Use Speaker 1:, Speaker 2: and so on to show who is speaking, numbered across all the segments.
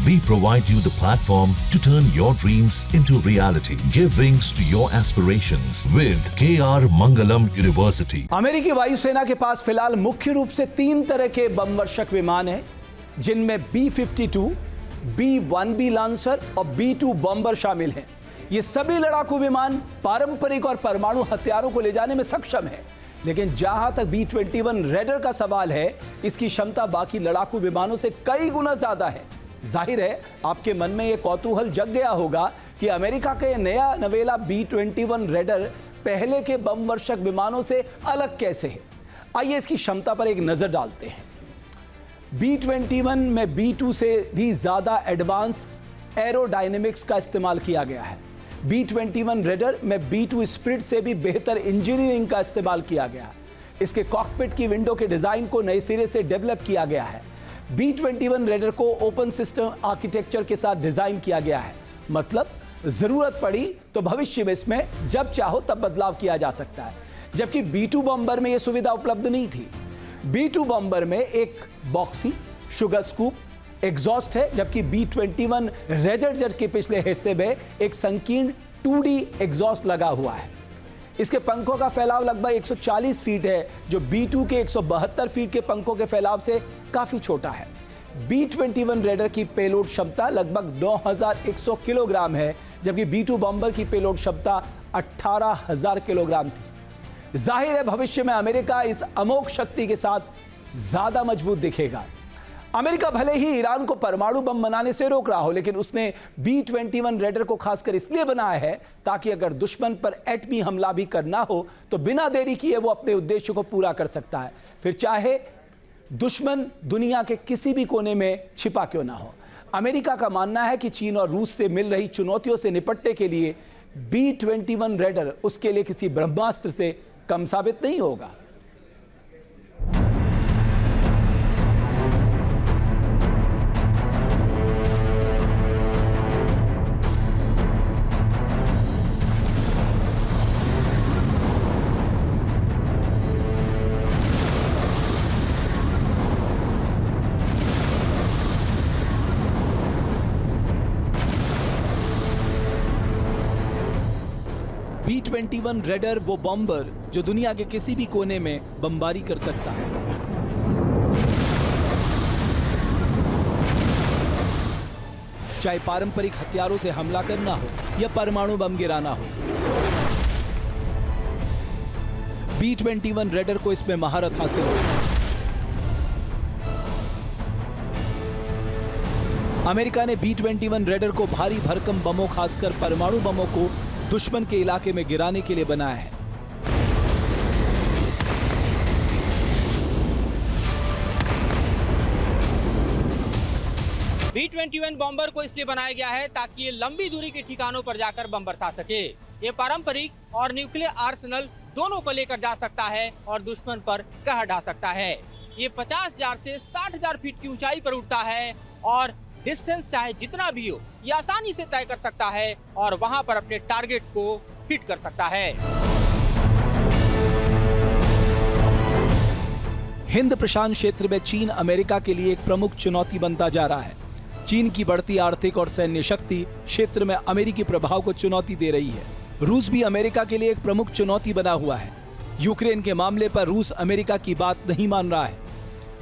Speaker 1: We provide you the platform to turn your dreams into reality. Give wings to your aspirations with KR Mangalam University.
Speaker 2: अमेरिकी वायुसेना के पास फिलहाल मुख्य रूप से 3 तरह के बम वर्षक विमान हैं, जिनमें B-52, B-1B लांसर और B-2 बॉम्बर शामिल हैं। ये सभी लड़ाकू विमान पारंपरिक और परमाणु हथियारों को ले जाने में सक्षम हैं, लेकिन जहां तक B-21 रेडर का सवाल है, इसकी क्षमता बाकी लड़ाकू विमानों से कई गुना ज्यादा है। जाहिर है आपके मन में यह कौतूहल जग गया होगा कि अमेरिका का यह नया नवेला B-21 रेडर पहले के बम वर्षक विमानों से अलग कैसे है। आइए इसकी क्षमता पर एक नजर डालते हैं। B-21 में B-2 से भी ज्यादा एडवांस एरोडायनेमिक्स का इस्तेमाल किया गया है। B-21 रेडर में B-2 स्पिरिट से भी बेहतर इंजीनियरिंग का इस्तेमाल किया गया है। इसके कॉकपिट की विंडो के डिजाइन को नए सिरे से डेवलप किया गया है। B-21 रेडर को ओपन सिस्टम आर्किटेक्चर के साथ डिजाइन किया गया है, मतलब जरूरत पड़ी तो भविष्य में इसमें जब चाहो तब बदलाव किया जा सकता है, जबकि B-2 बॉम्बर में यह सुविधा उपलब्ध नहीं थी। B-2 बॉम्बर में एक बॉक्सी शुगर स्कूप एग्जॉस्ट है, जबकि B-21 रेडर के पिछले हिस्से में एक संकीर्ण 2D एग्जॉस्ट लगा हुआ है। इसके पंखों का फैलाव लगभग 140 फीट है, जो B-2 के 172 फीट के पंखों के फैलाव से काफी छोटा है। B-21 रेडर की पेलोड क्षमता लगभग 9100 किलोग्राम है, जबकि B-2 बॉम्बर की पेलोड क्षमता 18000 किलोग्राम थी। जाहिर है भविष्य में अमेरिका इस अमोघ शक्ति के साथ ज्यादा मजबूत दिखेगा। अमेरिका भले ही ईरान को परमाणु बम बनाने से रोक रहा हो, लेकिन उसने B-21 रेडर को खासकर इसलिए बनाया है ताकि अगर दुश्मन पर एटमी हमला भी करना हो तो बिना देरी किए वो अपने उद्देश्य को पूरा कर सकता है, फिर चाहे दुश्मन दुनिया के किसी भी कोने में छिपा क्यों ना हो। अमेरिका का मानना है कि चीन और रूस से मिल रही चुनौतियों से निपटने के लिए B-21 रेडर उसके लिए किसी ब्रह्मास्त्र से कम साबित नहीं होगा। B-21 रेडर वो बॉम्बर जो दुनिया के किसी भी कोने में बमबारी कर सकता है। चाहे पारंपरिक हथियारों से हमला करना हो या परमाणु बम गिराना हो, B-21 रेडर को इसमें महारत हासिल हो। अमेरिका ने B-21 रेडर को भारी भरकम बमों, खासकर परमाणु बमों को दुश्मन के इलाके में गिराने के लिए बनाया है।
Speaker 3: B-21 बॉम्बर को इसलिए बनाया गया है ताकि ये लंबी दूरी के ठिकानों पर जाकर बम बरसा सके। ये पारंपरिक और न्यूक्लियर आर्सेनल दोनों को लेकर जा सकता है और दुश्मन पर कहर ढा सकता है। ये 50,000 से 60,000 फीट की ऊंचाई पर उड़ता है और डिस्टेंस चाहे जितना भी हो ये आसानी से तय कर सकता है और वहां पर अपने टारगेट को हिट कर सकता है।
Speaker 2: हिंद प्रशांत क्षेत्र में चीन अमेरिका के लिए एक प्रमुख चुनौती बनता जा रहा है। चीन की बढ़ती आर्थिक और सैन्य शक्ति क्षेत्र में अमेरिकी प्रभाव को चुनौती दे रही है। रूस भी अमेरिका के लिए एक प्रमुख चुनौती बना हुआ है। यूक्रेन के मामले पर रूस अमेरिका की बात नहीं मान रहा है।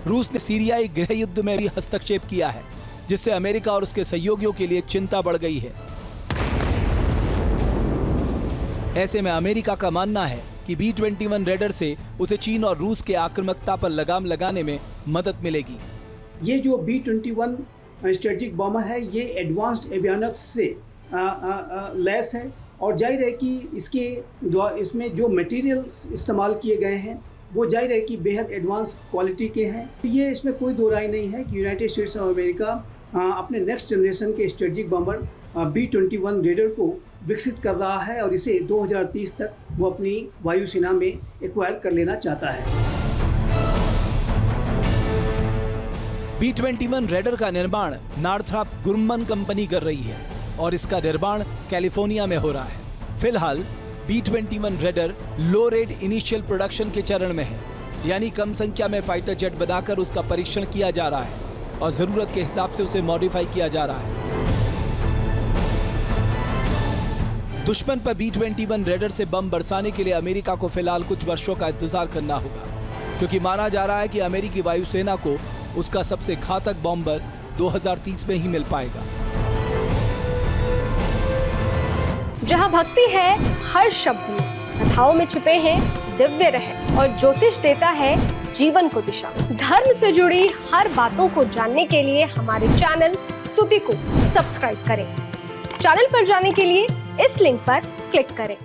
Speaker 2: रूस ने सीरियाई गृह युद्ध में भी हस्तक्षेप किया है, जिससे अमेरिका और उसके सहयोगियों के लिए चिंता बढ़ गई है। ऐसे में अमेरिका का मानना है कि B-21 रेडर से उसे चीन और रूस के आक्रामकता पर लगाम लगाने में मदद मिलेगी।
Speaker 4: ये जो B-21 स्ट्रेटेजिक बॉम्बर है, ये एडवांस्ड एवियोनिक्स से लैस है और जाहिर है कि इसमें जो मटेरियल्स इस्तेमाल किए गए हैं वो जाहिर है कि बेहद एडवांस क्वालिटी के हैं। ये इसमें कोई दो राय नहीं है कि यूनाइटेड स्टेट्स ऑफ अमेरिका अपने नेक्स्ट जनरेशन के स्ट्रेटेजिक बॉम्बर B-21 रेडर को विकसित कर रहा है और इसे 2030 तक वो अपनी वायुसेना में एक्वायर कर लेना चाहता है।
Speaker 2: B-21 रेडर का निर्माण नॉर्थरॉप ग्रुमन कंपनी कर रही है और इसका निर्माण कैलिफोर्निया में हो रहा है। फिलहाल B-21 रेडर लो रेट इनिशियल प्रोडक्शन के चरण में है, यानी कम संख्या में फाइटर जेट बनाकर उसका परीक्षण किया जा रहा है। और जरूरत के हिसाब से उसे मॉडिफाई किया जा रहा है। दुश्मन पर B-21 रेडर से बम बरसाने के लिए अमेरिका को फिलहाल कुछ वर्षों का इंतजार करना होगा, क्योंकि माना जा रहा है कि अमेरिकी वायुसेना को उसका सबसे घातक बॉम्बर 2030 में ही मिल पाएगा।
Speaker 5: जहां भक्ति है हर शब्द में, कथाओं में छिपे हैं दिव्य रहस्य और ज्योतिष देता है जीवन को दिशा। धर्म से जुड़ी हर बातों को जानने के लिए हमारे चैनल स्तुति को सब्सक्राइब करें। चैनल पर जाने के लिए इस लिंक पर क्लिक करें।